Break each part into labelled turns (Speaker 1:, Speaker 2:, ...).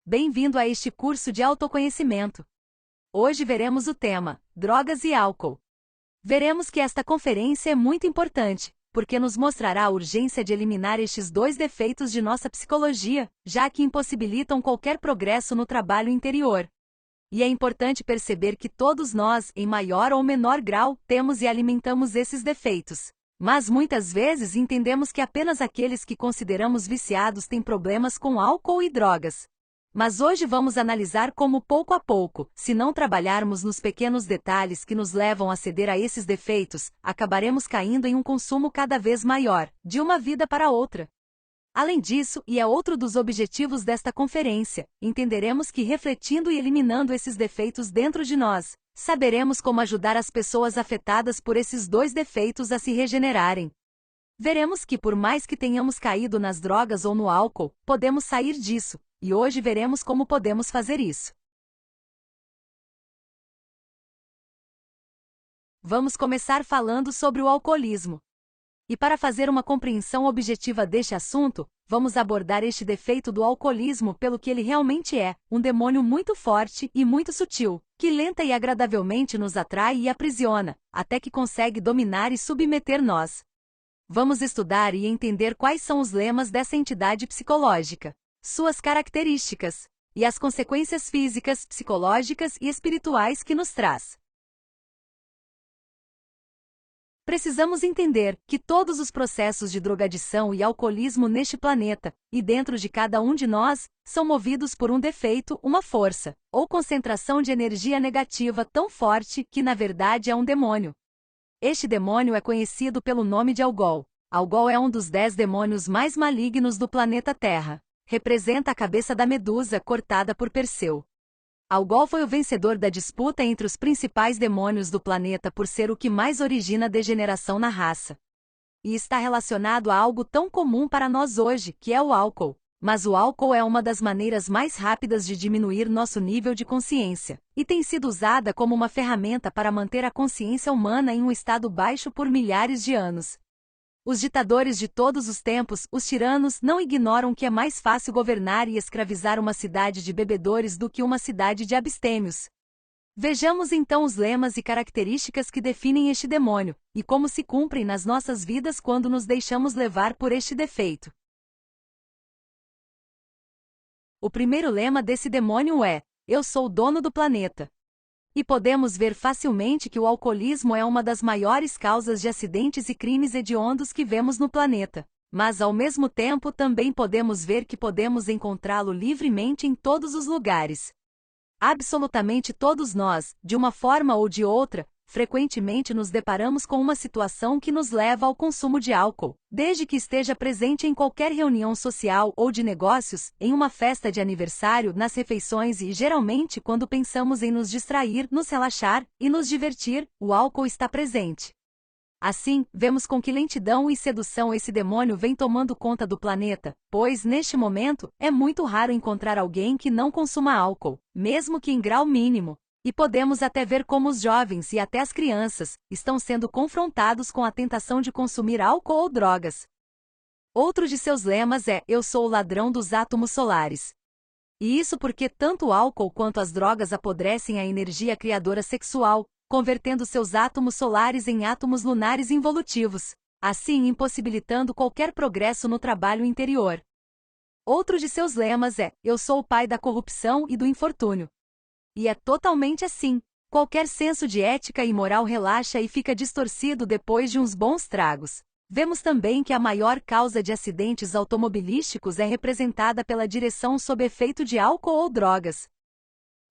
Speaker 1: Bem-vindo a este curso de autoconhecimento. Hoje veremos o tema, drogas e álcool. Veremos que esta conferência é muito importante, porque nos mostrará a urgência de eliminar estes dois defeitos de nossa psicologia, já que impossibilitam qualquer progresso no trabalho interior. E é importante perceber que todos nós, em maior ou menor grau, temos e alimentamos esses defeitos. Mas muitas vezes entendemos que apenas aqueles que consideramos viciados têm problemas com álcool e drogas. Mas hoje vamos analisar como pouco a pouco, se não trabalharmos nos pequenos detalhes que nos levam a ceder a esses defeitos, acabaremos caindo em um consumo cada vez maior, de uma vida para outra. Além disso, e é outro dos objetivos desta conferência, entenderemos que refletindo e eliminando esses defeitos dentro de nós, saberemos como ajudar as pessoas afetadas por esses dois defeitos a se regenerarem. Veremos que por mais que tenhamos caído nas drogas ou no álcool, podemos sair disso, e hoje veremos como podemos fazer isso. Vamos começar falando sobre o alcoolismo. E para fazer uma compreensão objetiva deste assunto, vamos abordar este defeito do alcoolismo pelo que ele realmente é, um demônio muito forte e muito sutil, que lenta e agradavelmente nos atrai e aprisiona, até que consegue dominar e submeter nós. Vamos estudar e entender quais são os lemas dessa entidade psicológica, suas características, e as consequências físicas, psicológicas e espirituais que nos traz. Precisamos entender que todos os processos de drogadição e alcoolismo neste planeta, e dentro de cada um de nós, são movidos por um defeito, uma força, ou concentração de energia negativa tão forte que na verdade é um demônio. Este demônio é conhecido pelo nome de Algol. Algol é um dos 10 demônios mais malignos do planeta Terra. Representa a cabeça da Medusa cortada por Perseu. Algol foi o vencedor da disputa entre os principais demônios do planeta por ser o que mais origina degeneração na raça. E está relacionado a algo tão comum para nós hoje, que é o álcool. Mas o álcool é uma das maneiras mais rápidas de diminuir nosso nível de consciência, e tem sido usada como uma ferramenta para manter a consciência humana em um estado baixo por milhares de anos. Os ditadores de todos os tempos, os tiranos, não ignoram que é mais fácil governar e escravizar uma cidade de bebedores do que uma cidade de abstêmios. Vejamos então os lemas e características que definem este demônio, e como se cumprem nas nossas vidas quando nos deixamos levar por este defeito. O primeiro lema desse demônio é: eu sou o dono do planeta. E podemos ver facilmente que o alcoolismo é uma das maiores causas de acidentes e crimes hediondos que vemos no planeta. Mas ao mesmo tempo também podemos ver que podemos encontrá-lo livremente em todos os lugares. Absolutamente todos nós, de uma forma ou de outra, frequentemente nos deparamos com uma situação que nos leva ao consumo de álcool, desde que esteja presente em qualquer reunião social ou de negócios, em uma festa de aniversário, nas refeições e geralmente quando pensamos em nos distrair, nos relaxar e nos divertir, o álcool está presente. Assim, vemos com que lentidão e sedução esse demônio vem tomando conta do planeta, pois, neste momento, é muito raro encontrar alguém que não consuma álcool, mesmo que em grau mínimo. E podemos até ver como os jovens e até as crianças estão sendo confrontados com a tentação de consumir álcool ou drogas. Outro de seus lemas é: eu sou o ladrão dos átomos solares. E isso porque tanto o álcool quanto as drogas apodrecem a energia criadora sexual, convertendo seus átomos solares em átomos lunares involutivos, assim impossibilitando qualquer progresso no trabalho interior. Outro de seus lemas é: eu sou o pai da corrupção e do infortúnio. E é totalmente assim. Qualquer senso de ética e moral relaxa e fica distorcido depois de uns bons tragos. Vemos também que a maior causa de acidentes automobilísticos é representada pela direção sob efeito de álcool ou drogas.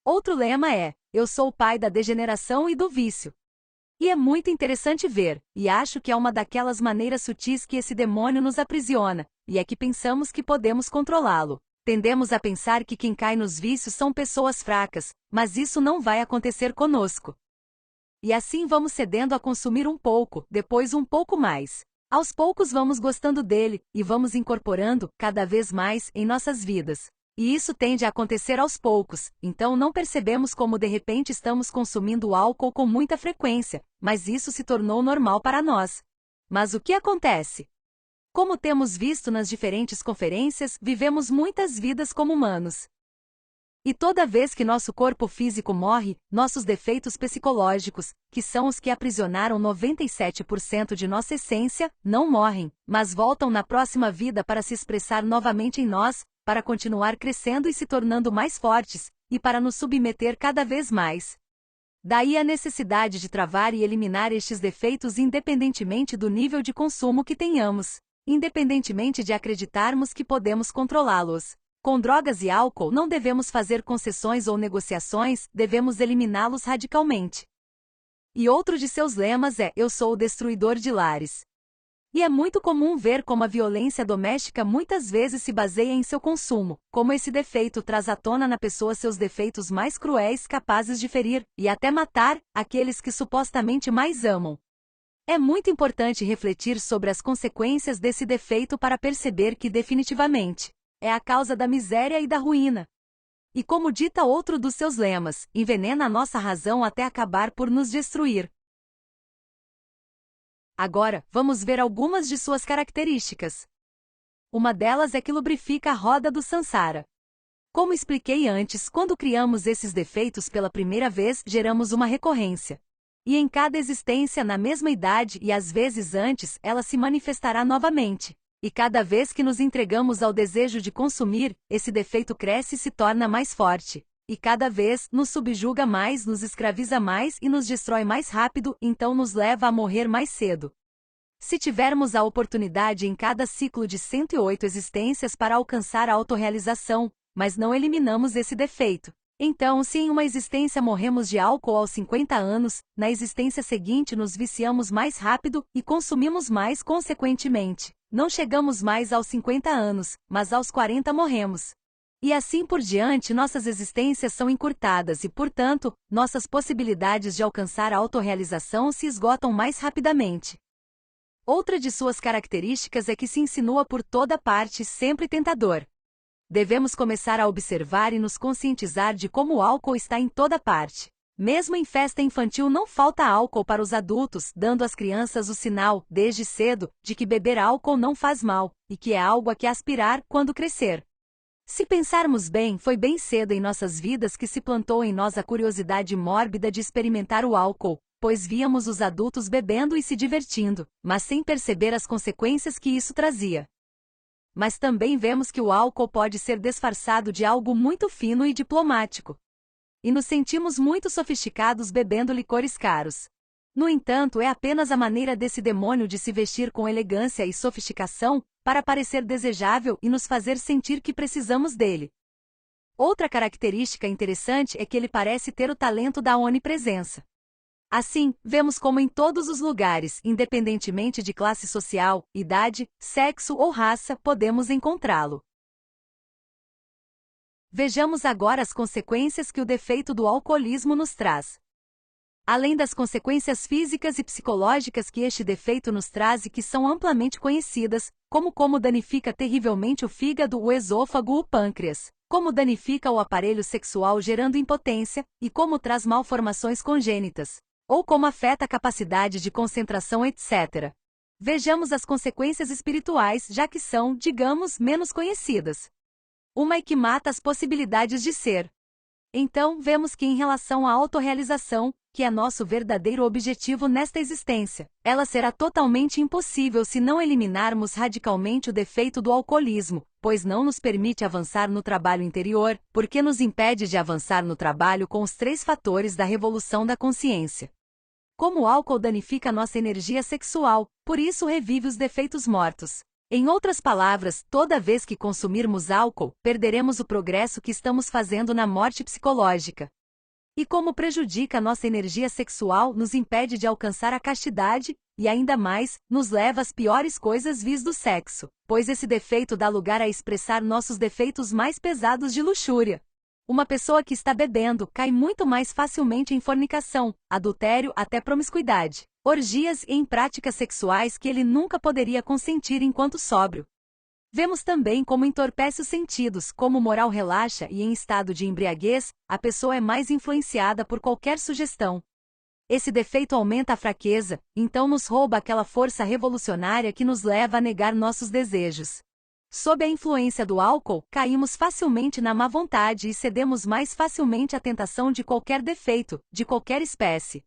Speaker 1: Outro lema é: eu sou o pai da degeneração e do vício. E é muito interessante ver, e acho que é uma daquelas maneiras sutis que esse demônio nos aprisiona, e é que pensamos que podemos controlá-lo. Tendemos a pensar que quem cai nos vícios são pessoas fracas, mas isso não vai acontecer conosco. E assim vamos cedendo a consumir um pouco, depois um pouco mais. Aos poucos vamos gostando dele, e vamos incorporando, cada vez mais, em nossas vidas. E isso tende a acontecer aos poucos, então não percebemos como de repente estamos consumindo álcool com muita frequência, mas isso se tornou normal para nós. Mas o que acontece? Como temos visto nas diferentes conferências, vivemos muitas vidas como humanos. E toda vez que nosso corpo físico morre, nossos defeitos psicológicos, que são os que aprisionaram 97% de nossa essência, não morrem, mas voltam na próxima vida para se expressar novamente em nós, para continuar crescendo e se tornando mais fortes, e para nos submeter cada vez mais. Daí a necessidade de travar e eliminar estes defeitos independentemente do nível de consumo que tenhamos, independentemente de acreditarmos que podemos controlá-los. Com drogas e álcool não devemos fazer concessões ou negociações, devemos eliminá-los radicalmente. E outro de seus lemas é: eu sou o destruidor de lares. E é muito comum ver como a violência doméstica muitas vezes se baseia em seu consumo, como esse defeito traz à tona na pessoa seus defeitos mais cruéis capazes de ferir, e até matar, aqueles que supostamente mais amam. É muito importante refletir sobre as consequências desse defeito para perceber que definitivamente é a causa da miséria e da ruína. E como dita outro dos seus lemas, envenena a nossa razão até acabar por nos destruir. Agora, vamos ver algumas de suas características. Uma delas é que lubrifica a roda do Sansara. Como expliquei antes, quando criamos esses defeitos pela primeira vez, geramos uma recorrência. E em cada existência, na mesma idade e às vezes antes, ela se manifestará novamente. E cada vez que nos entregamos ao desejo de consumir, esse defeito cresce e se torna mais forte. E cada vez nos subjuga mais, nos escraviza mais e nos destrói mais rápido, então nos leva a morrer mais cedo. Se tivermos a oportunidade em cada ciclo de 108 existências para alcançar a autorrealização, mas não eliminamos esse defeito, então se em uma existência morremos de álcool aos 50 anos, na existência seguinte nos viciamos mais rápido e consumimos mais consequentemente. Não chegamos mais aos 50 anos, mas aos 40 morremos. E assim por diante nossas existências são encurtadas e, portanto, nossas possibilidades de alcançar a autorrealização se esgotam mais rapidamente. Outra de suas características é que se insinua por toda parte, sempre tentador. Devemos começar a observar e nos conscientizar de como o álcool está em toda parte. Mesmo em festa infantil não falta álcool para os adultos, dando às crianças o sinal, desde cedo, de que beber álcool não faz mal, e que é algo a que aspirar quando crescer. Se pensarmos bem, foi bem cedo em nossas vidas que se plantou em nós a curiosidade mórbida de experimentar o álcool, pois víamos os adultos bebendo e se divertindo, mas sem perceber as consequências que isso trazia. Mas também vemos que o álcool pode ser disfarçado de algo muito fino e diplomático. E nos sentimos muito sofisticados bebendo licores caros. No entanto, é apenas a maneira desse demônio de se vestir com elegância e sofisticação, para parecer desejável e nos fazer sentir que precisamos dele. Outra característica interessante é que ele parece ter o talento da onipresença. Assim, vemos como em todos os lugares, independentemente de classe social, idade, sexo ou raça, podemos encontrá-lo. Vejamos agora as consequências que o defeito do alcoolismo nos traz. Além das consequências físicas e psicológicas que este defeito nos traz e que são amplamente conhecidas, como danifica terrivelmente o fígado, o esôfago, o pâncreas, como danifica o aparelho sexual gerando impotência, e como traz malformações congênitas, ou como afeta a capacidade de concentração, etc. Vejamos as consequências espirituais, já que são, digamos, menos conhecidas. Uma é que mata as possibilidades de ser. Então, vemos que em relação à autorrealização, que é nosso verdadeiro objetivo nesta existência, ela será totalmente impossível se não eliminarmos radicalmente o defeito do alcoolismo, pois não nos permite avançar no trabalho interior, porque nos impede de avançar no trabalho com os 3 fatores da revolução da consciência. Como o álcool danifica nossa energia sexual, por isso revive os defeitos mortos. Em outras palavras, toda vez que consumirmos álcool, perderemos o progresso que estamos fazendo na morte psicológica. E como prejudica nossa energia sexual, nos impede de alcançar a castidade, e ainda mais, nos leva às piores coisas vis do sexo, pois esse defeito dá lugar a expressar nossos defeitos mais pesados de luxúria. Uma pessoa que está bebendo cai muito mais facilmente em fornicação, adultério, até promiscuidade, orgias e em práticas sexuais que ele nunca poderia consentir enquanto sóbrio. Vemos também como entorpece os sentidos, como o moral relaxa e em estado de embriaguez, a pessoa é mais influenciada por qualquer sugestão. Esse defeito aumenta a fraqueza, então nos rouba aquela força revolucionária que nos leva a negar nossos desejos. Sob a influência do álcool, caímos facilmente na má vontade e cedemos mais facilmente à tentação de qualquer defeito, de qualquer espécie.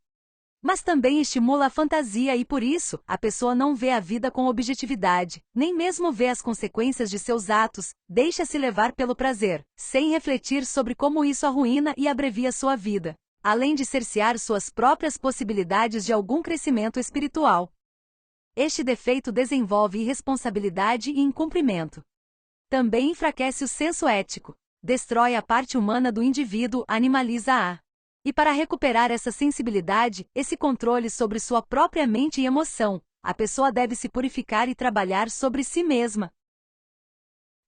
Speaker 1: Mas também estimula a fantasia e por isso, a pessoa não vê a vida com objetividade, nem mesmo vê as consequências de seus atos, deixa-se levar pelo prazer, sem refletir sobre como isso arruína e abrevia sua vida, além de cercear suas próprias possibilidades de algum crescimento espiritual. Este defeito desenvolve irresponsabilidade e incumprimento. Também enfraquece o senso ético, destrói a parte humana do indivíduo, animaliza-a. E para recuperar essa sensibilidade, esse controle sobre sua própria mente e emoção, a pessoa deve se purificar e trabalhar sobre si mesma.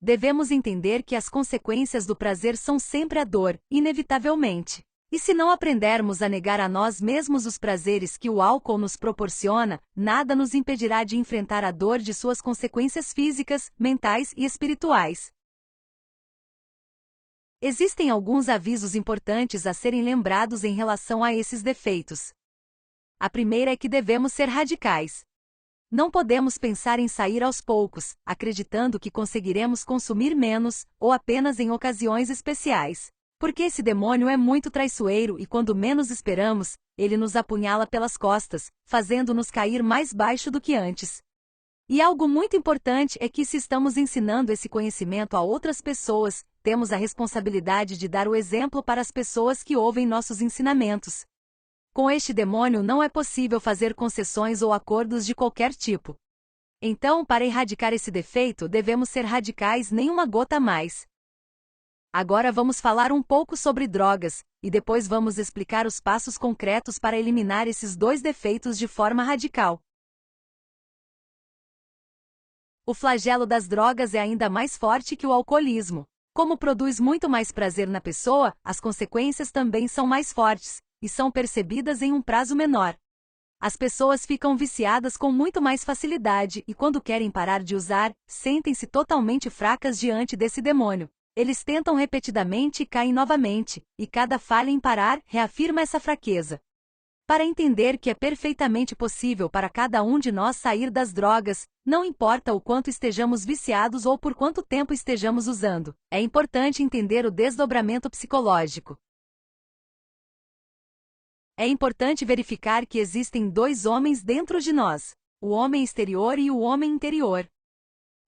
Speaker 1: Devemos entender que as consequências do prazer são sempre a dor, inevitavelmente. E se não aprendermos a negar a nós mesmos os prazeres que o álcool nos proporciona, nada nos impedirá de enfrentar a dor de suas consequências físicas, mentais e espirituais. Existem alguns avisos importantes a serem lembrados em relação a esses defeitos. A primeira é que devemos ser radicais. Não podemos pensar em sair aos poucos, acreditando que conseguiremos consumir menos, ou apenas em ocasiões especiais. Porque esse demônio é muito traiçoeiro e quando menos esperamos, ele nos apunhala pelas costas, fazendo-nos cair mais baixo do que antes. E algo muito importante é que se estamos ensinando esse conhecimento a outras pessoas, temos a responsabilidade de dar o exemplo para as pessoas que ouvem nossos ensinamentos. Com este demônio não é possível fazer concessões ou acordos de qualquer tipo. Então, para erradicar esse defeito, devemos ser radicais nem uma gota a mais. Agora vamos falar um pouco sobre drogas, e depois vamos explicar os passos concretos para eliminar esses dois defeitos de forma radical. O flagelo das drogas é ainda mais forte que o alcoolismo. Como produz muito mais prazer na pessoa, as consequências também são mais fortes, e são percebidas em um prazo menor. As pessoas ficam viciadas com muito mais facilidade e quando querem parar de usar, sentem-se totalmente fracas diante desse demônio. Eles tentam repetidamente e caem novamente, e cada falha em parar reafirma essa fraqueza. Para entender que é perfeitamente possível para cada um de nós sair das drogas, não importa o quanto estejamos viciados ou por quanto tempo estejamos usando, é importante entender o desdobramento psicológico. É importante verificar que existem dois homens dentro de nós, o homem exterior e o homem interior.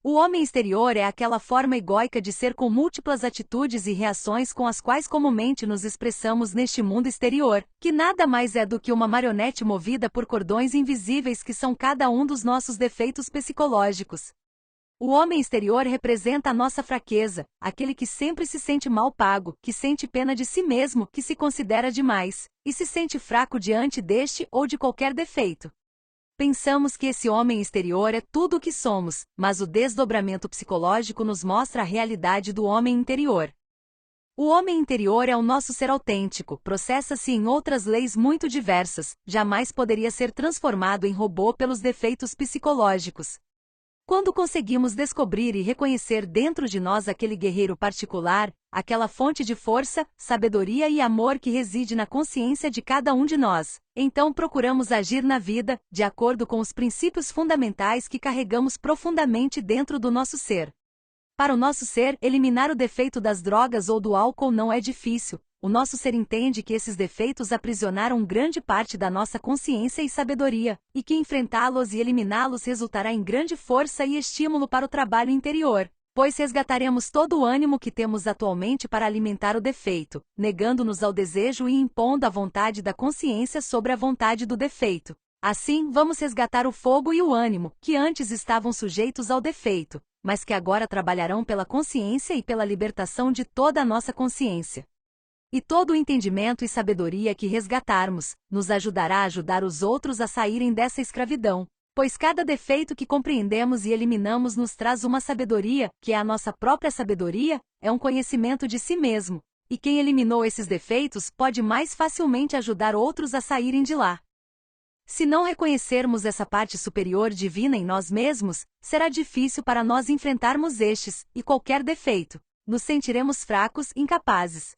Speaker 1: O homem exterior é aquela forma egóica de ser com múltiplas atitudes e reações com as quais comumente nos expressamos neste mundo exterior, que nada mais é do que uma marionete movida por cordões invisíveis que são cada um dos nossos defeitos psicológicos. O homem exterior representa a nossa fraqueza, aquele que sempre se sente mal pago, que sente pena de si mesmo, que se considera demais, e se sente fraco diante deste ou de qualquer defeito. Pensamos que esse homem exterior é tudo o que somos, mas o desdobramento psicológico nos mostra a realidade do homem interior. O homem interior é o nosso ser autêntico, processa-se em outras leis muito diversas, jamais poderia ser transformado em robô pelos defeitos psicológicos. Quando conseguimos descobrir e reconhecer dentro de nós aquele guerreiro particular, aquela fonte de força, sabedoria e amor que reside na consciência de cada um de nós, então procuramos agir na vida, de acordo com os princípios fundamentais que carregamos profundamente dentro do nosso ser. Para o nosso ser, eliminar o defeito das drogas ou do álcool não é difícil. O nosso ser entende que esses defeitos aprisionaram grande parte da nossa consciência e sabedoria, e que enfrentá-los e eliminá-los resultará em grande força e estímulo para o trabalho interior, pois resgataremos todo o ânimo que temos atualmente para alimentar o defeito, negando-nos ao desejo e impondo a vontade da consciência sobre a vontade do defeito. Assim, vamos resgatar o fogo e o ânimo, que antes estavam sujeitos ao defeito, mas que agora trabalharão pela consciência e pela libertação de toda a nossa consciência. E todo o entendimento e sabedoria que resgatarmos, nos ajudará a ajudar os outros a saírem dessa escravidão, pois cada defeito que compreendemos e eliminamos nos traz uma sabedoria, que é a nossa própria sabedoria, é um conhecimento de si mesmo, e quem eliminou esses defeitos pode mais facilmente ajudar outros a saírem de lá. Se não reconhecermos essa parte superior divina em nós mesmos, será difícil para nós enfrentarmos estes, e qualquer defeito. Nos sentiremos fracos, incapazes.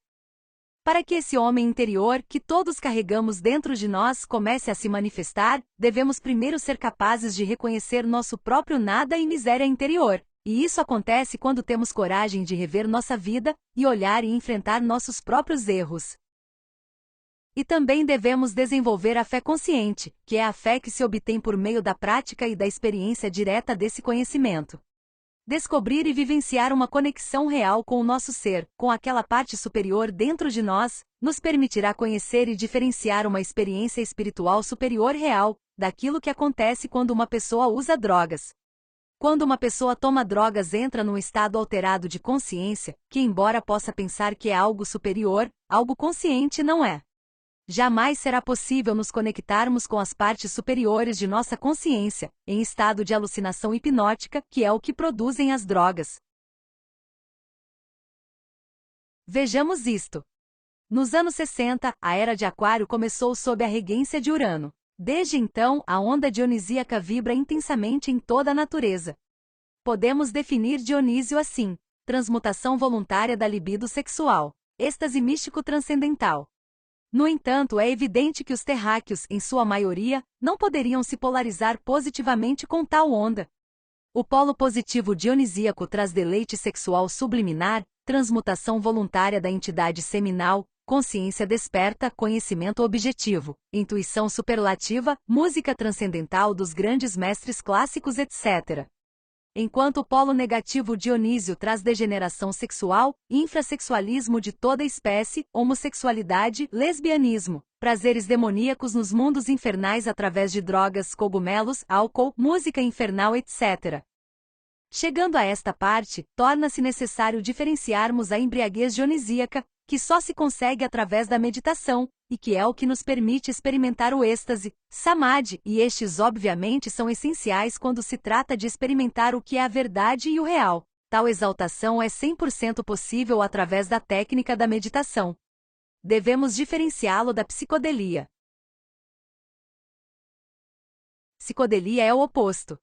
Speaker 1: Para que esse homem interior, que todos carregamos dentro de nós, comece a se manifestar, devemos primeiro ser capazes de reconhecer nosso próprio nada e miséria interior, E isso acontece quando temos coragem de rever nossa vida e olhar e enfrentar nossos próprios erros. E também devemos desenvolver a fé consciente, que é a fé que se obtém por meio da prática e da experiência direta desse conhecimento. Descobrir e vivenciar uma conexão real com o nosso ser, com aquela parte superior dentro de nós, nos permitirá conhecer e diferenciar uma experiência espiritual superior real, daquilo que acontece quando uma pessoa usa drogas. Quando uma pessoa toma drogas, entra num estado alterado de consciência, que embora possa pensar que é algo superior, algo consciente não é. Jamais será possível nos conectarmos com as partes superiores de nossa consciência, em estado de alucinação hipnótica, que é o que produzem as drogas. Vejamos isto. Nos anos 60, a Era de Aquário começou sob a regência de Urano. Desde então, a onda dionisíaca vibra intensamente em toda a natureza. Podemos definir Dionísio assim: transmutação voluntária da libido sexual, êxtase místico transcendental. No entanto, é evidente que os terráqueos, em sua maioria, não poderiam se polarizar positivamente com tal onda. O polo positivo dionisíaco traz deleite sexual subliminar, transmutação voluntária da entidade seminal, consciência desperta, conhecimento objetivo, intuição superlativa, música transcendental dos grandes mestres clássicos, etc. Enquanto o polo negativo Dionísio traz degeneração sexual, infrassexualismo de toda espécie, homossexualidade, lesbianismo, prazeres demoníacos nos mundos infernais através de drogas, cogumelos, álcool, música infernal, etc. Chegando a esta parte, torna-se necessário diferenciarmos a embriaguez dionisíaca, que só se consegue através da meditação, e que é o que nos permite experimentar o êxtase, samadhi, e estes obviamente são essenciais quando se trata de experimentar o que é a verdade e o real. Tal exaltação é 100% possível através da técnica da meditação. Devemos diferenciá-lo da psicodelia. Psicodelia é o oposto.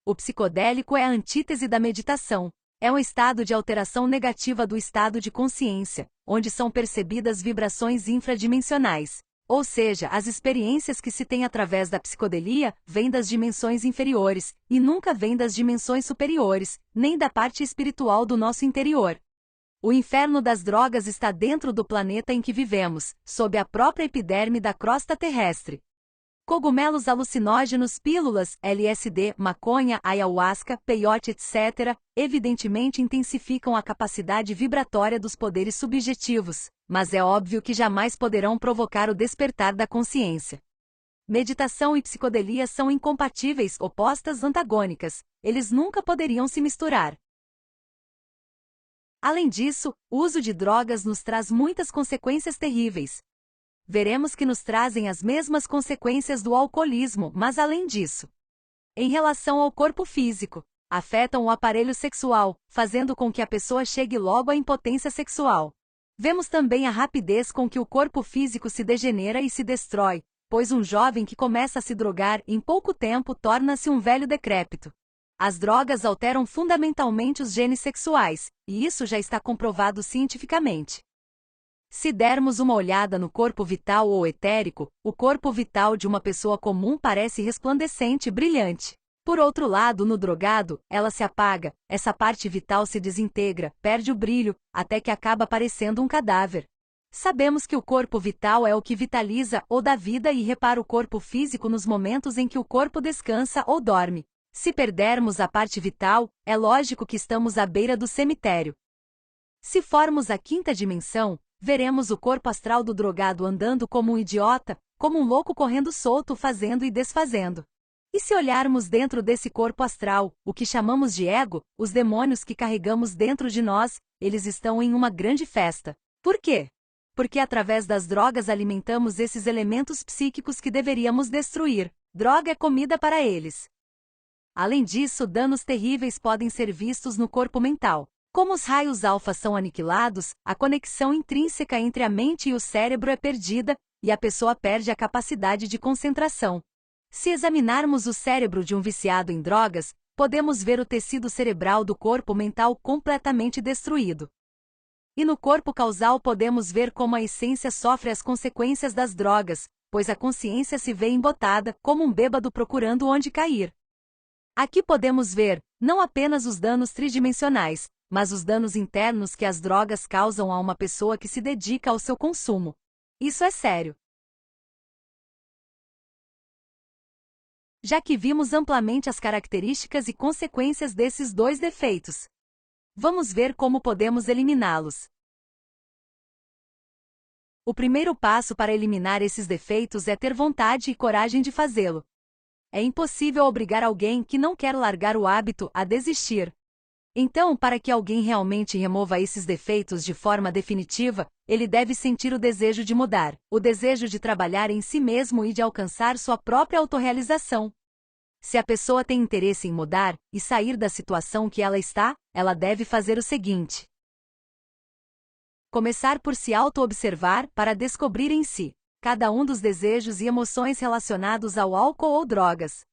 Speaker 1: O psicodélico é a antítese da meditação. É um estado de alteração negativa do estado de consciência, onde são percebidas vibrações infradimensionais. Ou seja, as experiências que se tem através da psicodelia vêm das dimensões inferiores, e nunca vêm das dimensões superiores, nem da parte espiritual do nosso interior. O inferno das drogas está dentro do planeta em que vivemos, sob a própria epiderme da crosta terrestre. Cogumelos alucinógenos, pílulas, LSD, maconha, ayahuasca, peyote, etc., evidentemente intensificam a capacidade vibratória dos poderes subjetivos, mas é óbvio que jamais poderão provocar o despertar da consciência. Meditação e psicodelia são incompatíveis, opostas antagônicas, eles nunca poderiam se misturar. Além disso, o uso de drogas nos traz muitas consequências terríveis. Veremos que nos trazem as mesmas consequências do alcoolismo, mas além disso, em relação ao corpo físico, afetam o aparelho sexual, fazendo com que a pessoa chegue logo à impotência sexual. Vemos também a rapidez com que o corpo físico se degenera e se destrói, pois um jovem que começa a se drogar em pouco tempo torna-se um velho decrépito. As drogas alteram fundamentalmente os genes sexuais, e isso já está comprovado cientificamente. Se dermos uma olhada no corpo vital ou etérico, o corpo vital de uma pessoa comum parece resplandecente e brilhante. Por outro lado, no drogado, ela se apaga, essa parte vital se desintegra, perde o brilho, até que acaba parecendo um cadáver. Sabemos que o corpo vital é o que vitaliza ou dá vida e repara o corpo físico nos momentos em que o corpo descansa ou dorme. Se perdermos a parte vital, é lógico que estamos à beira do cemitério. Se formos a quinta dimensão, veremos o corpo astral do drogado andando como um idiota, como um louco correndo solto, fazendo e desfazendo. E se olharmos dentro desse corpo astral, o que chamamos de ego, os demônios que carregamos dentro de nós, eles estão em uma grande festa. Por quê? Porque através das drogas alimentamos esses elementos psíquicos que deveríamos destruir. Droga é comida para eles. Além disso, danos terríveis podem ser vistos no corpo mental. Como os raios alfa são aniquilados, a conexão intrínseca entre a mente e o cérebro é perdida, e a pessoa perde a capacidade de concentração. Se examinarmos o cérebro de um viciado em drogas, podemos ver o tecido cerebral do corpo mental completamente destruído. E no corpo causal podemos ver como a essência sofre as consequências das drogas, pois a consciência se vê embotada, como um bêbado procurando onde cair. Aqui podemos ver, não apenas os danos tridimensionais, mas os danos internos que as drogas causam a uma pessoa que se dedica ao seu consumo. Isso é sério. Já que vimos amplamente as características e consequências desses dois defeitos, vamos ver como podemos eliminá-los. O primeiro passo para eliminar esses defeitos é ter vontade e coragem de fazê-lo. É impossível obrigar alguém que não quer largar o hábito a desistir. Então, para que alguém realmente remova esses defeitos de forma definitiva, ele deve sentir o desejo de mudar, o desejo de trabalhar em si mesmo e de alcançar sua própria autorrealização. Se a pessoa tem interesse em mudar e sair da situação que ela está, ela deve fazer o seguinte: começar por se auto-observar para descobrir em si cada um dos desejos e emoções relacionados ao álcool ou drogas.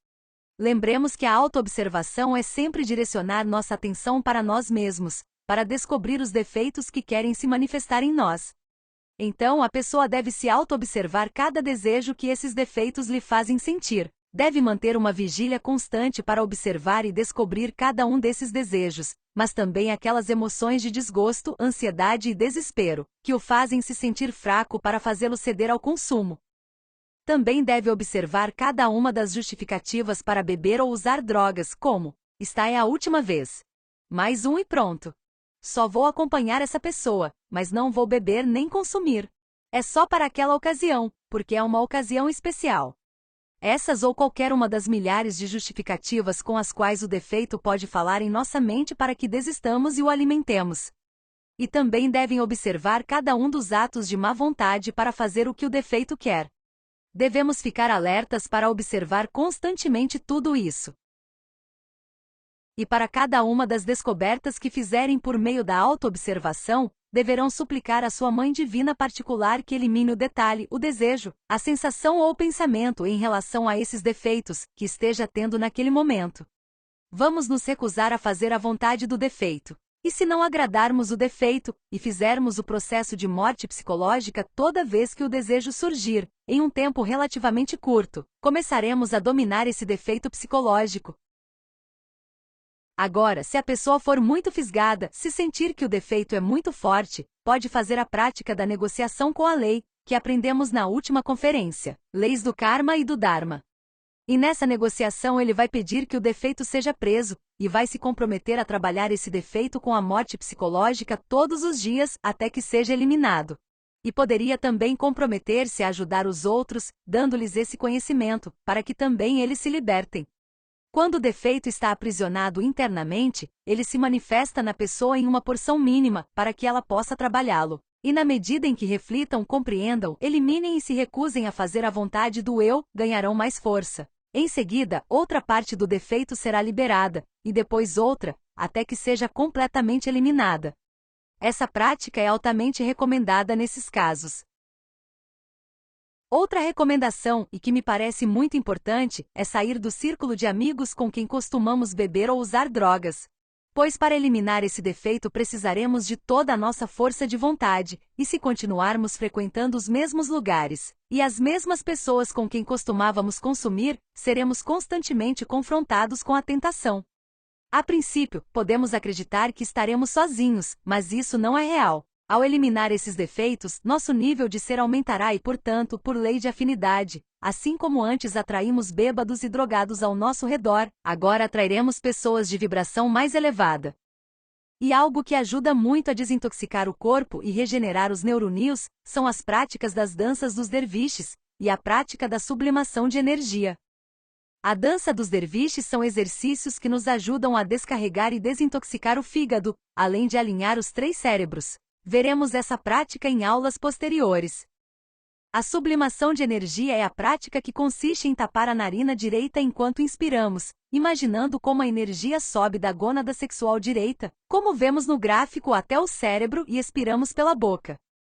Speaker 1: Lembremos que a auto-observação é sempre direcionar nossa atenção para nós mesmos, para descobrir os defeitos que querem se manifestar em nós. Então, a pessoa deve se auto-observar cada desejo que esses defeitos lhe fazem sentir. Deve manter uma vigília constante para observar e descobrir cada um desses desejos, mas também aquelas emoções de desgosto, ansiedade e desespero, que o fazem se sentir fraco para fazê-lo ceder ao consumo. Também deve observar cada uma das justificativas para beber ou usar drogas, como: esta é a última vez. Mais um e pronto. Só vou acompanhar essa pessoa, mas não vou beber nem consumir. É só para aquela ocasião, porque é uma ocasião especial. Essas ou qualquer uma das milhares de justificativas com as quais o defeito pode falar em nossa mente para que desistamos e o alimentemos. E também devem observar cada um dos atos de má vontade para fazer o que o defeito quer. Devemos ficar alertas para observar constantemente tudo isso. E para cada uma das descobertas que fizerem por meio da auto-observação, deverão suplicar à sua Mãe Divina particular que elimine o detalhe, o desejo, a sensação ou o pensamento em relação a esses defeitos que esteja tendo naquele momento. Vamos nos recusar a fazer a vontade do defeito. E se não agradarmos o defeito, e fizermos o processo de morte psicológica toda vez que o desejo surgir, em um tempo relativamente curto, começaremos a dominar esse defeito psicológico. Agora, se a pessoa for muito fisgada, se sentir que o defeito é muito forte, pode fazer a prática da negociação com a lei, que aprendemos na última conferência, Leis do Karma e do Dharma. E nessa negociação ele vai pedir que o defeito seja preso, e vai se comprometer a trabalhar esse defeito com a morte psicológica todos os dias até que seja eliminado. E poderia também comprometer-se a ajudar os outros, dando-lhes esse conhecimento, para que também eles se libertem. Quando o defeito está aprisionado internamente, ele se manifesta na pessoa em uma porção mínima, para que ela possa trabalhá-lo. E na medida em que reflitam, compreendam, eliminem e se recusem a fazer a vontade do eu, ganharão mais força. Em seguida, outra parte do defeito será liberada, e depois outra, até que seja completamente eliminada. Essa prática é altamente recomendada nesses casos. Outra recomendação, e que me parece muito importante, é sair do círculo de amigos com quem costumamos beber ou usar drogas. Pois para eliminar esse defeito precisaremos de toda a nossa força de vontade, e se continuarmos frequentando os mesmos lugares, e as mesmas pessoas com quem costumávamos consumir, seremos constantemente confrontados com a tentação. A princípio, podemos acreditar que estaremos sozinhos, mas isso não é real. Ao eliminar esses defeitos, nosso nível de ser aumentará e, portanto, por lei de afinidade, assim como antes atraímos bêbados e drogados ao nosso redor, agora atrairemos pessoas de vibração mais elevada. E algo que ajuda muito a desintoxicar o corpo e regenerar os neurônios, são as práticas das danças dos derviches, e a prática da sublimação de energia. A dança dos derviches são exercícios que nos ajudam a descarregar e desintoxicar o fígado, além de alinhar os 3 cérebros. Veremos essa prática em aulas posteriores. A sublimação de energia é a prática que consiste em tapar a narina direita enquanto inspiramos, imaginando como a energia sobe da gônada sexual direita, como vemos no gráfico, até o cérebro, e expiramos pela boca.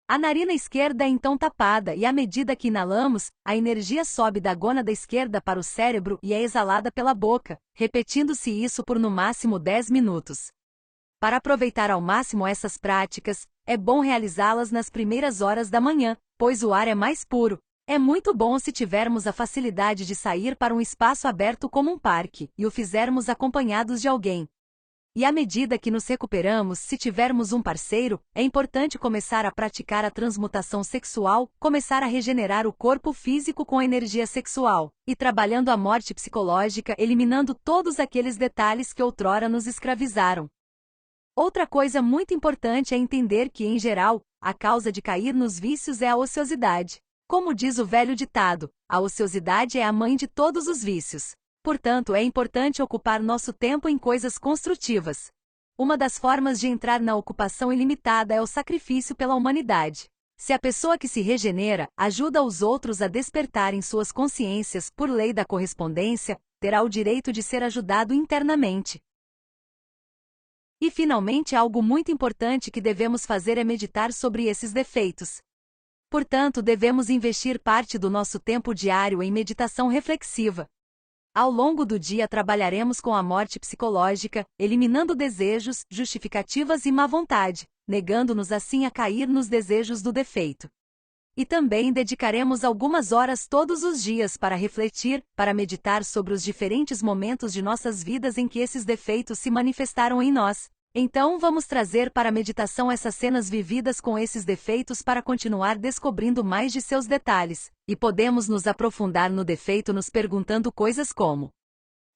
Speaker 1: A narina esquerda é então tapada e, à medida que inalamos, a energia sobe da gônada esquerda para o cérebro e é exalada pela boca, repetindo-se isso por no máximo 10 minutos. Para aproveitar ao máximo essas práticas, é bom realizá-las nas primeiras horas da manhã, pois o ar é mais puro, É muito bom se tivermos a facilidade de sair para um espaço aberto como um parque, e o fizermos acompanhados de alguém. E à medida que nos recuperamos, se tivermos um parceiro, é importante começar a praticar a transmutação sexual, começar a regenerar o corpo físico com a energia sexual, e trabalhando a morte psicológica, eliminando todos aqueles detalhes que outrora nos escravizaram. Outra coisa muito importante é entender que, em geral, a causa de cair nos vícios é a ociosidade. Como diz o velho ditado, a ociosidade é a mãe de todos os vícios. Portanto, é importante ocupar nosso tempo em coisas construtivas. Uma das formas de entrar na ocupação ilimitada é o sacrifício pela humanidade. Se a pessoa que se regenera ajuda os outros a despertarem suas consciências por lei da correspondência, terá o direito de ser ajudado internamente. E finalmente, algo muito importante que devemos fazer é meditar sobre esses defeitos. Portanto, devemos investir parte do nosso tempo diário em meditação reflexiva. Ao longo do dia trabalharemos com a morte psicológica, eliminando desejos, justificativas e má vontade, negando-nos assim a cair nos desejos do defeito. E também dedicaremos algumas horas todos os dias para refletir, para meditar sobre os diferentes momentos de nossas vidas em que esses defeitos se manifestaram em nós. Então vamos trazer para a meditação essas cenas vividas com esses defeitos para continuar descobrindo mais de seus detalhes, e podemos nos aprofundar no defeito nos perguntando coisas como: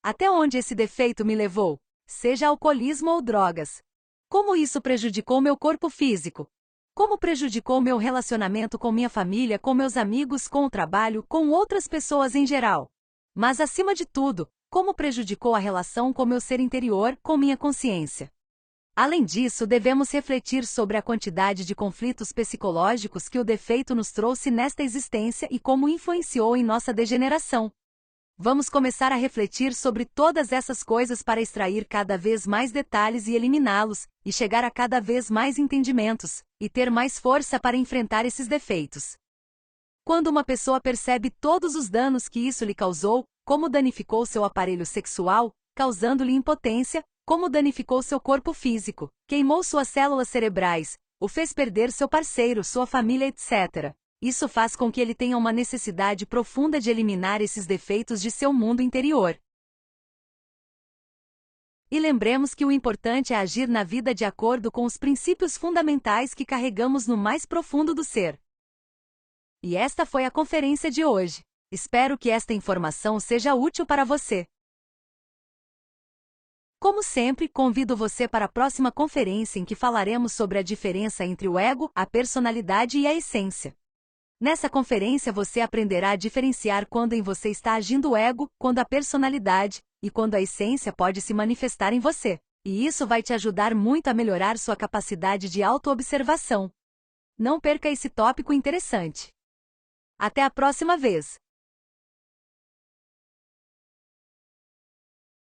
Speaker 1: até onde esse defeito me levou? Seja alcoolismo ou drogas. Como isso prejudicou meu corpo físico? Como prejudicou meu relacionamento com minha família, com meus amigos, com o trabalho, com outras pessoas em geral? Mas acima de tudo, como prejudicou a relação com meu ser interior, com minha consciência? Além disso, devemos refletir sobre a quantidade de conflitos psicológicos que o defeito nos trouxe nesta existência e como influenciou em nossa degeneração. Vamos começar a refletir sobre todas essas coisas para extrair cada vez mais detalhes e eliminá-los, e chegar a cada vez mais entendimentos, e ter mais força para enfrentar esses defeitos. Quando uma pessoa percebe todos os danos que isso lhe causou, como danificou seu aparelho sexual, causando-lhe impotência, como danificou seu corpo físico, queimou suas células cerebrais, o fez perder seu parceiro, sua família, etc. Isso faz com que ele tenha uma necessidade profunda de eliminar esses defeitos de seu mundo interior. E lembremos que o importante é agir na vida de acordo com os princípios fundamentais que carregamos no mais profundo do ser. E esta foi a conferência de hoje. Espero que esta informação seja útil para você. Como sempre, convido você para a próxima conferência em que falaremos sobre a diferença entre o ego, a personalidade e a essência. Nessa conferência você aprenderá a diferenciar quando em você está agindo o ego, quando a personalidade, e quando a essência pode se manifestar em você. E isso vai te ajudar muito a melhorar sua capacidade de autoobservação. Não perca esse tópico interessante. Até a próxima vez!